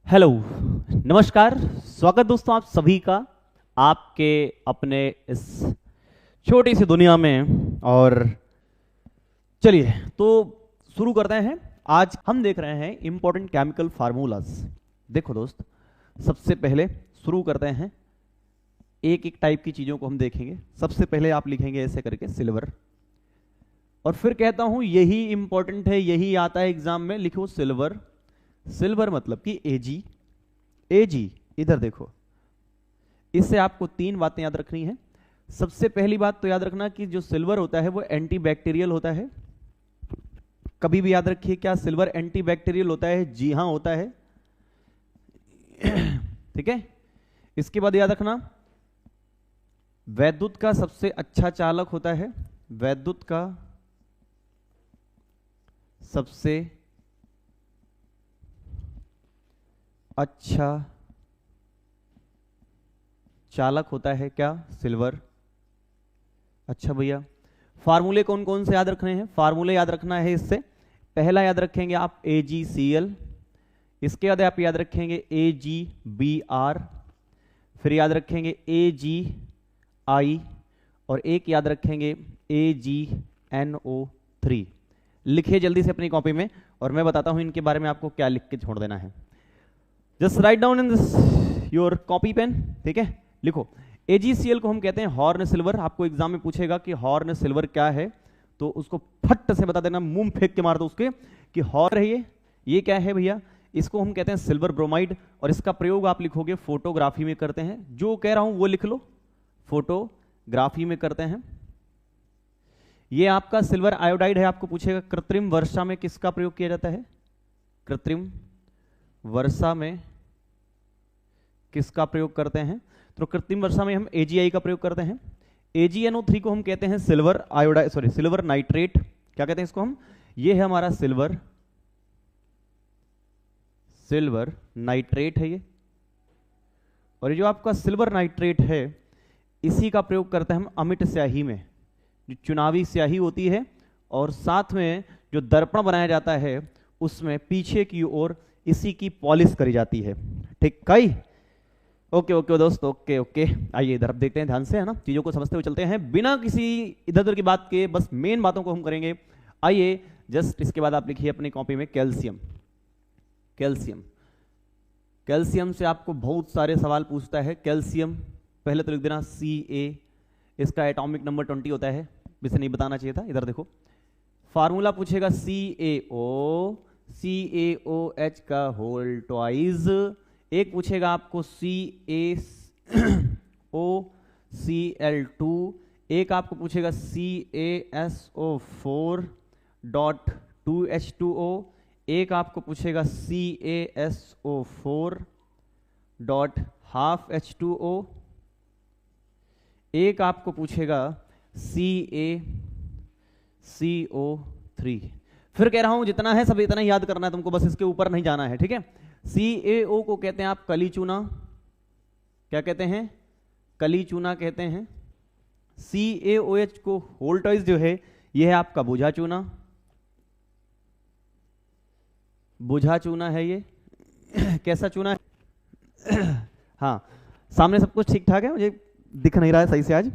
Hello, नमस्कार, स्वागत दोस्तों आप सभी का आपके अपने इस छोटी सी दुनिया में। और चलिए तो शुरू करते हैं। आज हम देख रहे हैं इंपॉर्टेंट केमिकल फार्मूलाज। देखो दोस्त, सबसे पहले शुरू करते हैं, एक एक टाइप की चीज़ों को हम देखेंगे। सबसे पहले आप लिखेंगे ऐसे करके सिल्वर, और फिर कहता हूं यही इंपॉर्टेंट है, यही आता है एग्जाम में, लिखो सिल्वर। सिल्वर मतलब कि एजी। एजी इधर देखो, इससे आपको तीन बातें याद रखनी है। सबसे पहली बात तो याद रखना कि जो सिल्वर होता है वो एंटीबैक्टीरियल होता है। कभी भी याद रखिए, क्या सिल्वर एंटीबैक्टीरियल होता है? जी हां, होता है। ठीक है। इसके बाद याद रखना, वैद्युत का सबसे अच्छा चालक होता है। वैद्युत का सबसे अच्छा चालक होता है क्या? सिल्वर। अच्छा भैया, फार्मूले कौन कौन से याद रखने हैं? फार्मूले याद रखना है इससे। पहला याद रखेंगे आप AgCl, इसके बाद आप याद रखेंगे AgBr, फिर याद रखेंगे AgI, और एक याद रखेंगे AgNO3। लिखिए जल्दी से अपनी कॉपी में, और मैं बताता हूं इनके बारे में आपको क्या लिख के छोड़ देना है। Just write down in this your copy pen. ठीक है, लिखो AgCl को हम कहते हैं हॉर्न सिल्वर। आपको एग्जाम में पूछेगा कि हॉर्न सिल्वर क्या है, तो उसको फट से बता देना, मुंह फेंक के मार दो उसके कि हॉर्न है ये क्या है भैया? इसको हम कहते हैं सिल्वर ब्रोमाइड, और इसका प्रयोग आप लिखोगे फोटोग्राफी में करते हैं। जो कह रहा हूं वो लिख लो, फोटोग्राफी में करते हैं। ये आपका सिल्वर आयोडाइड है। आपको पूछेगा कृत्रिम वर्षा में किसका प्रयोग किया जाता है? कृत्रिम वर्षा में किसका प्रयोग करते हैं? तो कृत्रिम वर्षा में हम AgI का प्रयोग करते हैं। AgNO3 को हम कहते हैं silver iodide, sorry silver nitrate. क्या कहते हैं इसको हम? ये है हमारा सिल्वर नाइट्रेट है ये। और ये जो आपका सिल्वर नाइट्रेट है, इसी का प्रयोग करते हैं हम अमिट स्याही में, जो चुनावी स्याही होती है, और साथ में जो दर्पण बनाया जाता है उसमें पीछे की ओर इसी की पॉलिश करी जाती है। ठीक कई? ओके ओके दोस्त, ओके ओके। आइए इधर देखते हैं ध्यान से, है ना, चीजों को समझते हुए चलते हैं बिना किसी इधर उधर की बात के। बस मेन बातों को हम करेंगे। आइए जस्ट इसके बाद आप लिखिए अपनी कॉपी में कैल्शियम। कैल्शियम, कैल्शियम से आपको बहुत सारे सवाल पूछता है। कैल्शियम पहले तो लिख देना Ca, इसका एटॉमिक नंबर 20 होता है। वैसे नहीं बताना चाहिए था। इधर देखो, फार्मूला पूछेगा CaOH का होल ट्वाइस। एक पूछेगा आपको CaOCl2, एक आपको पूछेगा CaSO4.2H2O, एक आपको पूछेगा CaSO4.12H2O, एक आपको पूछेगा CaCO3। फिर कह रहा हूं जितना है सब इतना ही याद करना है तुमको, बस इसके ऊपर नहीं जाना है। ठीक है। CaO को कहते हैं आप कली चूना। क्या कहते हैं? कली चूना कहते हैं। CaOH को होल्टॉइज जो है, यह है आपका बुझा चूना। बुझा चूना है ये। कैसा चूना है? हाँ, सामने सब कुछ ठीक ठाक है, मुझे दिख नहीं रहा है सही से आज।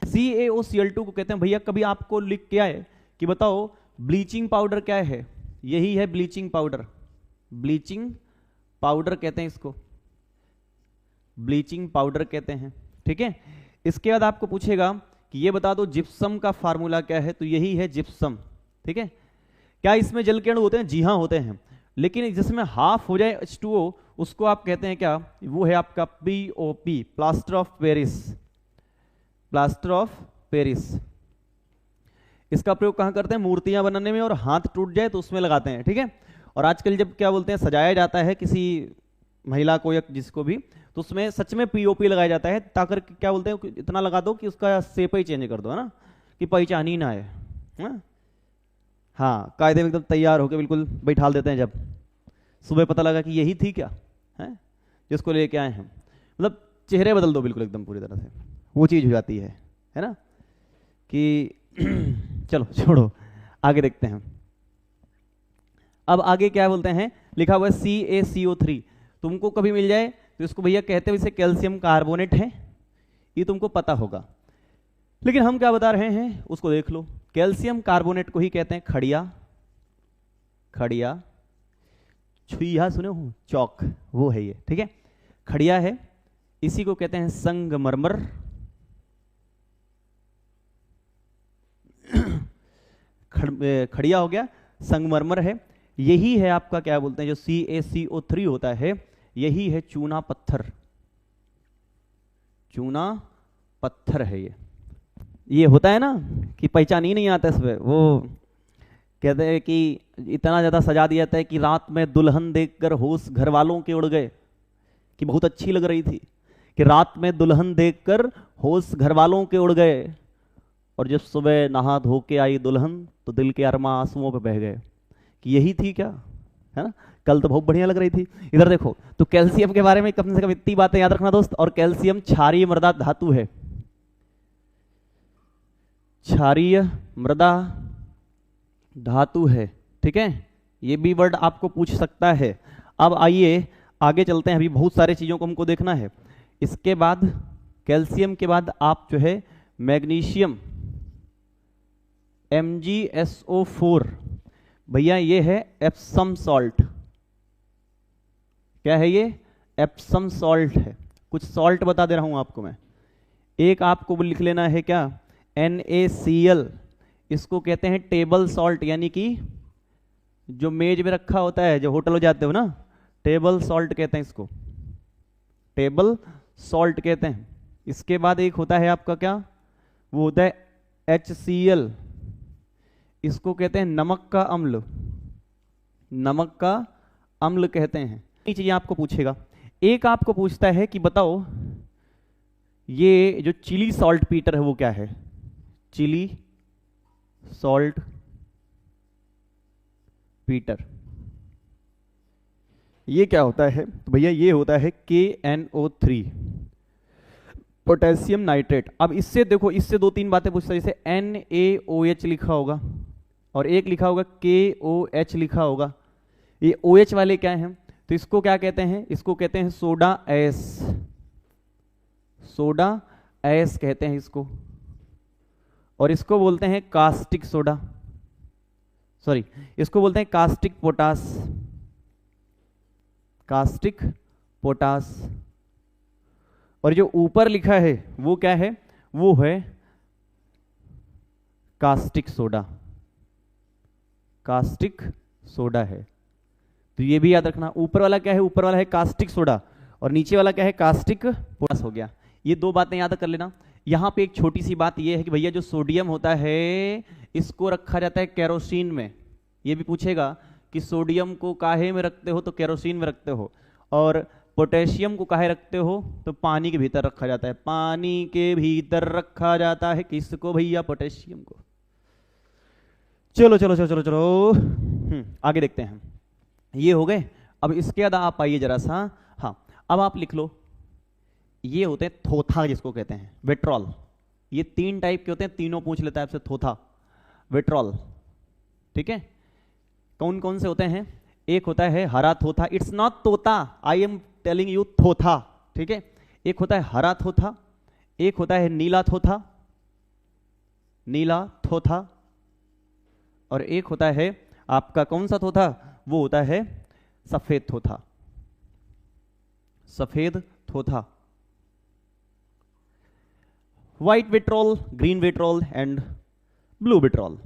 CaOCl2 को कहते हैं भैया, कभी आपको लिख के आए कि बताओ ब्लीचिंग पाउडर क्या है? यही है ब्लीचिंग पाउडर। ब्लीचिंग पाउडर कहते हैं इसको, ब्लीचिंग पाउडर कहते हैं। ठीक है। इसके बाद आपको पूछेगा कि ये बता दो जिप्सम का फार्मूला क्या है? तो यही है जिप्सम। ठीक है। क्या इसमें जल के अणु होते हैं? जी हां होते हैं, लेकिन जिसमें हाफ हो जाए H2O, उसको आप कहते हैं क्या? वो है आपका POP, plaster of Paris. Plaster of Paris. इसका प्रयोग कहां करते हैं? मूर्तियां बनाने में, और हाथ टूट जाए तो उसमें लगाते हैं। ठीक है। और आजकल जब क्या बोलते हैं, सजाया जाता है किसी महिला को या जिसको भी, तो उसमें सच में POP लगाया जाता है, ताकि क्या बोलते हैं, इतना लगा दो कि उसका शेप ही चेंज कर दो, है ना, कि पहचान ही ना आए। हाँ, कायदे में एकदम तैयार होकर बिल्कुल बैठाल देते हैं। जब सुबह पता लगा कि यही थी क्या है जिसको लेके आए हैं, मतलब चेहरे बदल दो बिल्कुल एकदम पूरी तरह से, वो चीज हो जाती है ना कि चलो छोड़ो, आगे देखते हैं। अब आगे क्या बोलते हैं, लिखा हुआ है CaCO3, तुमको कभी मिल जाए तो इसको भैया कहते हैं इसे कैल्शियम कार्बोनेट है, ये तुमको पता होगा। लेकिन हम क्या बता रहे हैं उसको देख लो, कैल्शियम कार्बोनेट को ही कहते हैं खड़िया, खड़िया छुईहा सुने हो, चौक, वो है ये, ठीक है, खड़िया है। इसी को कहते हैं संगमरमर, खड़िया हो गया, संगमरमर है। यही है आपका क्या बोलते हैं जो CaCO3 होता है, यही है चूना पत्थर, चूना पत्थर है ये होता है ना कि पहचान ही नहीं आता इस पे, वो कहते हैं कि इतना ज्यादा सजा दिया जाता है कि रात में दुल्हन देखकर होश घर वालों के उड़ गए, कि बहुत अच्छी लग रही थी, कि रात में दुल्हन देखकर होश घर वालों के उड़ गए, और जब सुबह नहा धो के आई दुल्हन तो दिल के अरमा आंसुओं पे बह गए, कि यही थी क्या, है ना, कल तो बहुत बढ़िया लग रही थी। इधर देखो, तो कैल्शियम के बारे में कम से कम इतनी बातें याद रखना दोस्त। और कैल्शियम क्षारीय मृदा धातु है, क्षारीय मृदा धातु है, ठीक है, ये भी वर्ड आपको पूछ सकता है। अब आइए आगे चलते हैं, अभी बहुत सारी चीजों को हमको देखना है। इसके बाद कैल्शियम के बाद आप जो है मैग्नीशियम MgSO4, भैया ये है एप्सम सॉल्ट, क्या है ये, एप्सम सॉल्ट है। कुछ सॉल्ट बता दे रहा हूं आपको मैं, एक आपको लिख लेना है क्या, NaCl, इसको कहते हैं टेबल सॉल्ट, यानी कि जो मेज में रखा होता है, जो होटल हो जाते हो ना, टेबल सॉल्ट कहते हैं इसको, टेबल सॉल्ट कहते हैं। इसके बाद एक होता है आपका क्या, वो होता है HCl, इसको कहते हैं नमक का अम्ल, नमक का अम्ल कहते हैं। ये चीजें आपको पूछेगा। एक आपको पूछता है कि बताओ ये जो चिली सॉल्ट पीटर है वो क्या है, चिली सॉल्ट पीटर ये क्या होता है, तो भैया ये होता है KNO3, पोटेशियम नाइट्रेट। अब इससे देखो, इससे दो तीन बातें पूछता है, जैसे NaOH लिखा होगा और एक लिखा होगा KOH लिखा होगा, ये OH वाले क्या हैं, तो इसको क्या कहते हैं, इसको कहते हैं सोडा एस, सोडा एस कहते हैं इसको, और इसको बोलते हैं कास्टिक सोडा, सॉरी इसको बोलते हैं कास्टिक पोटास, कास्टिक पोटास। और जो ऊपर लिखा है वो क्या है, वो है कास्टिक सोडा, कास्टिक सोडा है। तो ये भी याद रखना, ऊपर वाला क्या है, ऊपर वाला है कास्टिक सोडा और नीचे वाला क्या है, कास्टिक पोटास हो गया। ये दो बातें याद कर लेना। यहां पे एक छोटी सी बात ये है कि भैया जो सोडियम होता है इसको रखा जाता है केरोसिन में, ये भी पूछेगा कि सोडियम को काहे में रखते हो, तो केरोसिन में रखते हो, और पोटेशियम को काहे रखते हो, तो पानी के भीतर रखा जाता है, पानी के भीतर रखा जाता है किसको भैया, पोटेशियम को। चलो चलो चलो चलो चलो आगे देखते हैं। ये हो गए। अब इसके बाद आप आइए जरा सा, हाँ अब आप लिख लो, ये होते हैं थोथा जिसको कहते हैं, विट्रॉल। ये तीन टाइप के होते हैं, तीनों पूछ लेता है आपसे, थोथा, विट्रॉल, ठीक है। कौन कौन से होते हैं, एक होता है हरा थोथा, इट्स नॉट तोता, आई एम टेलिंग यू थोथा, ठीक है। एक होता है हरा थोथा, एक होता है नीला थोथा, नीला थोथा, और एक होता है आपका कौन सा थोथा, वो होता है सफेद थोथा, सफेद थोथा। White vitriol, green vitriol and blue vitriol.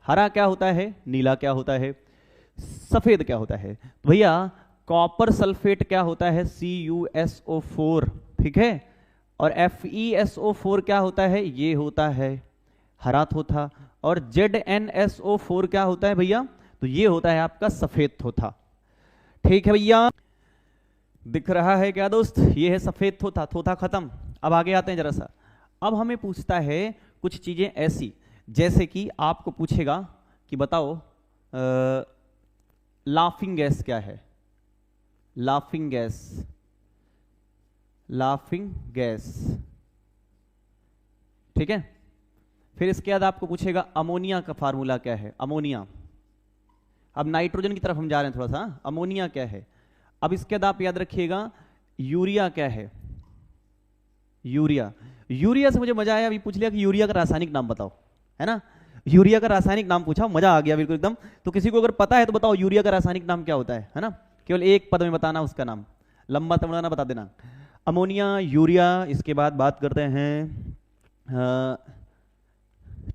हरा क्या होता है, नीला क्या होता है, सफेद क्या होता है। तो भैया कॉपर सल्फेट क्या होता है, CuSO4, ठीक है। और FeSO4 क्या होता है, ये होता है हरा थोथा। और ZnSO4 क्या होता है भैया, तो ये होता है आपका सफेद थोथा, ठीक है भैया। दिख रहा है क्या दोस्त, ये है सफेद थोथा, थोथा खत्म। अब आगे आते हैं जरा सा। अब हमें पूछता है कुछ चीजें ऐसी, जैसे कि आपको पूछेगा कि बताओ लाफिंग गैस क्या है, लाफिंग गैस, लाफिंग गैस, ठीक है। फिर इसके बाद आपको पूछेगा अमोनिया का फार्मूला क्या है, अमोनिया। अब नाइट्रोजन की तरफ हम जा रहे हैं थोड़ा सा। अमोनिया क्या है, अब इसके बाद आप याद रखिएगा यूरिया क्या है। यूरिया, यूरिया से मुझे मजा आया, अभी पूछ लिया कि यूरिया का रासायनिक नाम बताओ, है ना। यूरिया का रासायनिक नाम पूछा, मजा आ गया बिल्कुल एकदम। तो किसी को अगर पता है तो बताओ यूरिया का रासायनिक नाम क्या होता है ना। केवल एक पद में बताना उसका नाम, लंबा तमड़ा ना बता देना। अमोनिया, यूरिया, इसके बाद बात करते हैं,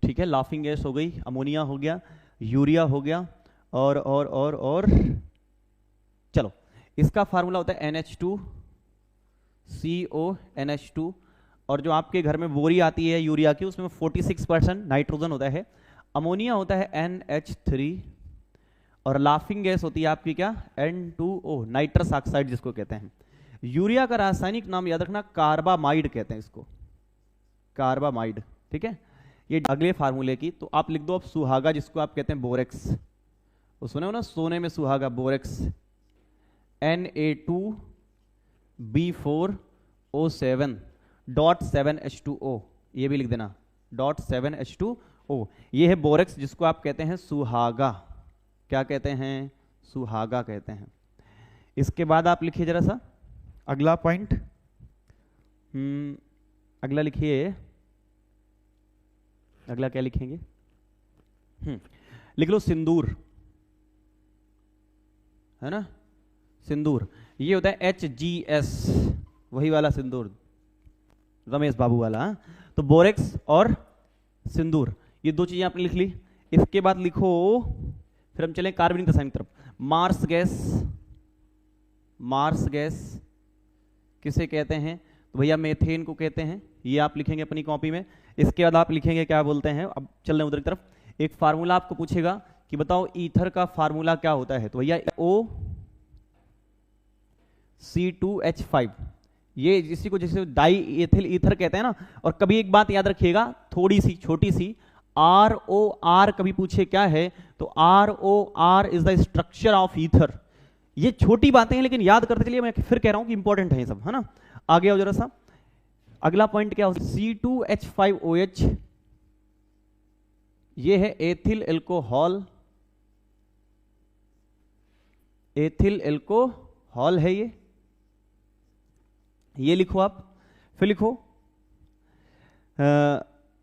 ठीक है, लाफिंग गैस हो गई, अमोनिया हो गया, यूरिया हो गया, और चलो इसका फार्मूला होता है NH2CO NH2, और जो आपके घर में बोरी आती है यूरिया की उसमें 46% नाइट्रोजन होता है। अमोनिया होता है NH3, और लाफिंग गैस होती है आपकी क्या, N2O, नाइट्रस ऑक्साइड जिसको कहते हैं। यूरिया का रासायनिक नाम याद रखना कार्बामाइड कहते हैं इसको, कार्बामाइड, ठीक है। ये अगले फार्मूले की तो आप लिख दो अब सुहागा, जिसको आप कहते हैं बोरेक्स, वो सुने हो ना, सोने में सुहागा, बोरेक्स, Na2B4O7.7H2O, ये भी लिख देना, .7H2O, ये है बोरेक्स जिसको आप कहते हैं सुहागा। क्या कहते हैं, सुहागा कहते हैं। इसके बाद आप लिखिए जरा सा अगला पॉइंट, अगला लिखिए, अगला क्या लिखेंगे, लिख लो सिंदूर, है ना, सिंदूर। ये होता है HGS, वही वाला सिंदूर, रमेश बाबू वाला। तो बोरेक्स और सिंदूर, ये दो चीजें आपने लिख ली। इसके बाद लिखो, फिर हम चलें कार्बनिक रसायन की तरफ। मार्स गैस, मार्स गैस किसे कहते हैं, तो भैया मेथेन को कहते हैं, ये आप लिखेंगे अपनी कॉपी में। इसके बाद आप लिखेंगे क्या बोलते हैं, अब चल रहे हैं उधर की तरफ, एक फार्मूला आपको पूछेगा कि बताओ ईथर का फार्मूला क्या होता है, तो भैया OC2H5, ये इसी को जैसे डाई एथिल ईथर कहते हैं ना। और कभी एक बात याद रखिएगा थोड़ी सी छोटी सी, ROR कभी पूछे क्या है, तो ROR is the structure of ether. ये छोटी बातें हैं लेकिन याद करते चलिए, मैं फिर कह रहा हूं कि इंपॉर्टेंट है ये सब, है ना। आगे आओ जरा सा, अगला पॉइंट क्या हो, C2H5OH, ये है एथिल एल्कोहल, एथिल एल्कोहल है ये लिखो आप। फिर लिखो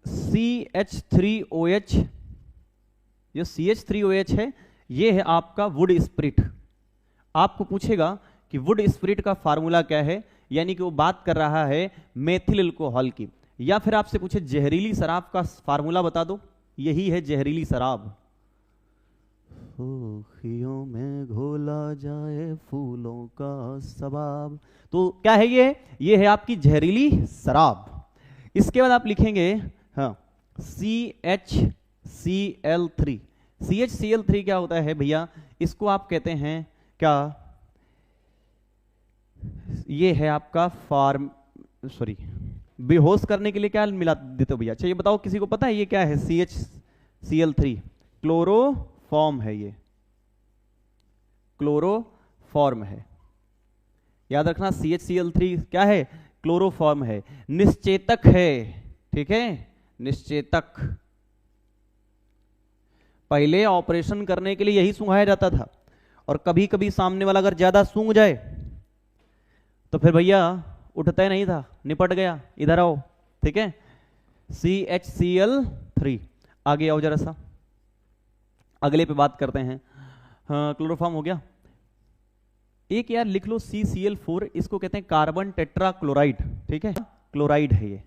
CH3OH, जो CH3OH है ये है आपका वुड स्प्रिट। आपको पूछेगा कि वुड स्प्रिट का फार्मूला क्या है, यानी कि वो बात कर रहा है मेथिल अल्कोहल की। या फिर आपसे पूछे जहरीली शराब का फार्मूला बता दो, यही है जहरीली शराब। खुशियों में घोला जाए फूलों का सबाब, तो क्या है ये है आपकी जहरीली शराब। इसके बाद आप लिखेंगे हाँ CHCl3। CHCl3 क्या होता है भैया, इसको आप कहते हैं क्या, ये है आपका बेहोश करने के लिए क्या मिला देते हो भैया। अच्छा ये बताओ किसी को पता है ये क्या है, CHCl3 क्लोरोफॉर्म है, ये क्लोरोफॉर्म है, याद रखना। CHCl3 क्या है, क्लोरोफॉर्म है, निश्चेतक है, ठीक है, निश्चेतक। पहले ऑपरेशन करने के लिए यही सूंघाया जाता था, और कभी कभी सामने वाला अगर ज्यादा सूंघ जाए तो फिर भैया उठता ही नहीं था, निपट गया, इधर आओ, ठीक है। CHCl3, आगे आओ जरा सा, अगले पे बात करते हैं। हाँ क्लोरोफॉर्म हो गया। एक यार लिख लो CCl4, इसको कहते हैं कार्बन टेट्रा क्लोराइड, ठीक है, क्लोराइड है ये।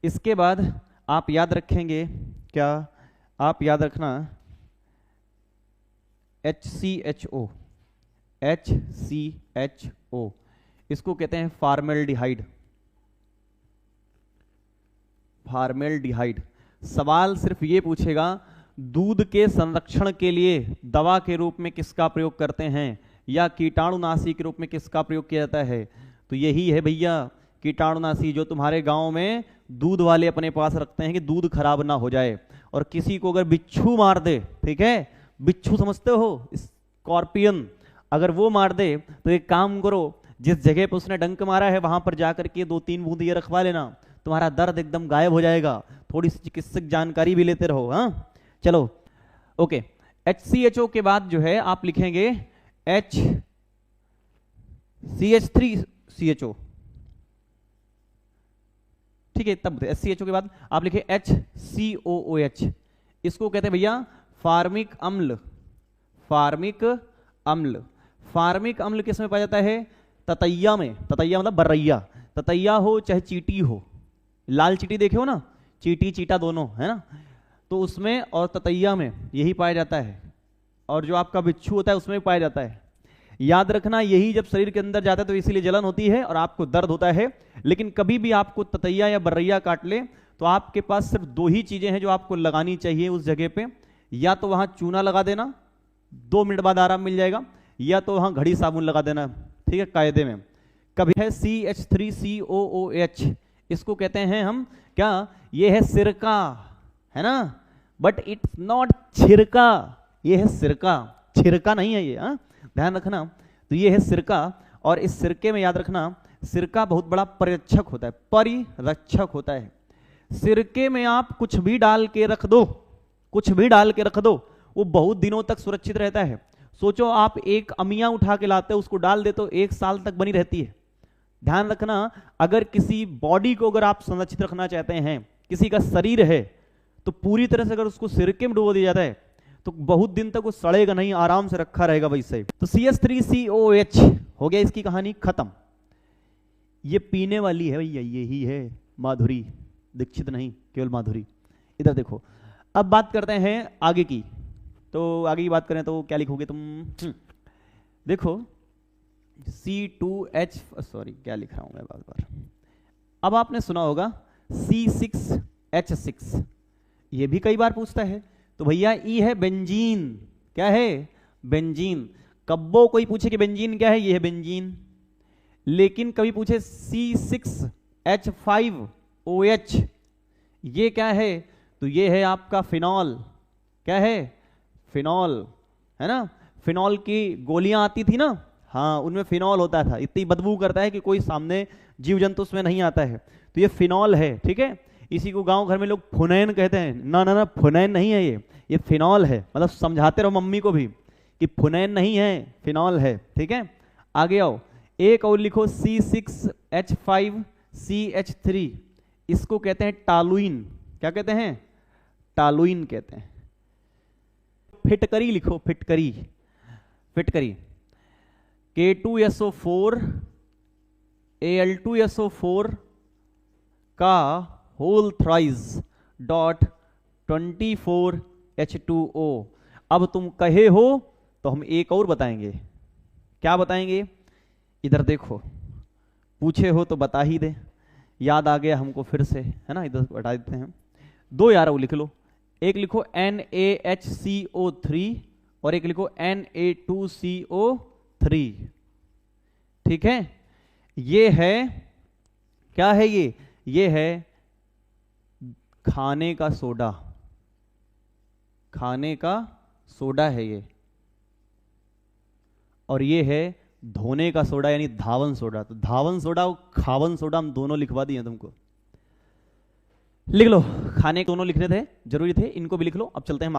इसके बाद आप याद रखेंगे क्या, आप याद रखना HCHO, HCHO, इसको कहते हैं फार्मेल्डिहाइड, फार्मेल्डिहाइड। सवाल सिर्फ ये पूछेगा दूध के संरक्षण के लिए दवा के रूप में किसका प्रयोग करते हैं, या कीटाणुनाशी के रूप में किसका प्रयोग किया जाता है, तो यही है भैया कीटाणुनाशी, जो तुम्हारे गांव में दूध वाले अपने पास रखते हैं कि दूध खराब ना हो जाए। और किसी को अगर बिच्छू मार दे, ठीक है, बिच्छू समझते हो, स्कॉर्पियन, अगर वो मार दे तो एक काम करो, जिस जगह पर उसने डंक मारा है वहां पर जाकर के 2-3 बूंद ये रखवा लेना, तुम्हारा दर्द एकदम गायब हो जाएगा। थोड़ी सी चिकित्सक जानकारी भी लेते रहो। हाँ चलो ओके, HCHO के बाद जो है आप लिखेंगे HCH3CHO, ठीक है। तब HCHO के बाद आप लिखे HCOOH, इसको कहते हैं भैया फार्मिक अम्ल। फार्मिक अम्ल, फार्मिक अम्ल किस में पाया जाता है? ततैया में। ततैया मतलब बर्रैया, ततैया हो चाहे चींटी हो, लाल चींटी देखे हो ना, चींटी चीटा दोनों है ना, तो उसमें और ततैया में यही पाया जाता है। और जो आपका बिच्छू होता है उसमें भी पाया जाता है। याद रखना, यही जब शरीर के अंदर जाता है तो इसीलिए जलन होती है और आपको दर्द होता है। लेकिन कभी भी आपको ततैया या बर्रैया काट ले तो आपके पास सिर्फ दो ही चीजें हैं जो आपको लगानी चाहिए उस जगह पे। या तो वहां चूना लगा देना, 2 मिनट बाद आराम मिल जाएगा, या तो वहां घड़ी साबुन लगा देना, ठीक है, कायदे में। कभी है CH3COOH, इसको कहते हैं हम क्या? ये है सिरका, है ना, बट इट्स नॉट छिरका, ये है सिरका, छिरका नहीं है ये, ध्यान रखना। तो ये है सिरका, और इस सिरके में याद रखना, सिरका बहुत बड़ा परिरक्षक होता है, परिरक्षक होता है। सिरके में आप कुछ भी डाल के रख दो, कुछ भी डाल के रख दो, वो बहुत दिनों तक सुरक्षित रहता है। सोचो आप एक अमिया उठा के लाते हो, उसको डाल दे तो 1 साल तक बनी रहती है। ध्यान रखना, अगर किसी बॉडी को अगर आप संरक्षित रखना चाहते हैं, किसी का शरीर है, तो पूरी तरह से अगर उसको सिरके में डुबो दिया जाता है तो बहुत दिन तक वो सड़ेगा नहीं, आराम से रखा रहेगा वैसे। तो CH3COH हो गया, इसकी कहानी खत्म। ये पीने वाली है भैया, यही है माधुरी दीक्षित, नहीं केवल माधुरी। इधर देखो, अब बात करते हैं आगे की। तो आगे की बात करें तो क्या लिखोगे तुम? देखो C2H, सॉरी क्या लिख रहा हूं मैं बार बार। अब आपने सुना होगा C6H6, ये भी कई बार पूछता है। तो भैया ई है बेंजीन। क्या है? बेंजीन। कब्बो कोई पूछे कि बेंजीन क्या है, ये है बेंजीन। लेकिन कभी पूछे C6H5OH, ये क्या है? तो ये है आपका फिनॉल। क्या है? फिनॉल, है ना। फिनॉल की गोलियां आती थी ना, हाँ, उनमें फिनॉल होता था। इतनी बदबू करता है कि कोई सामने जीव जंतु उसमें नहीं आता है। तो ये फिनॉल है, ठीक है। इसी को गांव घर में लोग फुनैन कहते हैं। ना ना ना, फुनैन नहीं है ये फिनॉल है। मतलब समझाते रहो मम्मी को भी कि फुनैन नहीं है, फिनॉल है, ठीक है। आगे आओ, एक और लिखो C6H5CH3, इसको कहते हैं टालुइन। क्या कहते हैं? टालुइन कहते हैं। फिटकरी लिखो, फिटकरी, फिटकरी। K2SO4 Al2SO4 का होल थ्राइज .24H2O। अब तुम कहे हो तो हम एक और बताएंगे। क्या बताएंगे? इधर देखो, पूछे हो तो बता ही दे, याद आ गया हमको फिर से, है ना। इधर हटा देते हैं। 2 यार वो लिख लो, एक लिखो NaHCO3 और एक लिखो Na2CO3, ठीक है। ये है, क्या है ये है खाने का सोडा, खाने का सोडा है ये। और ये है धोने का सोडा, यानी धावन सोडा। तो धावन सोडा और खावन सोडा हम दोनों लिखवा दिए तुमको। लिख लो, खाने दोनों लिखने थे, जरूरी थे, इनको भी लिख लो। अब चलते हैं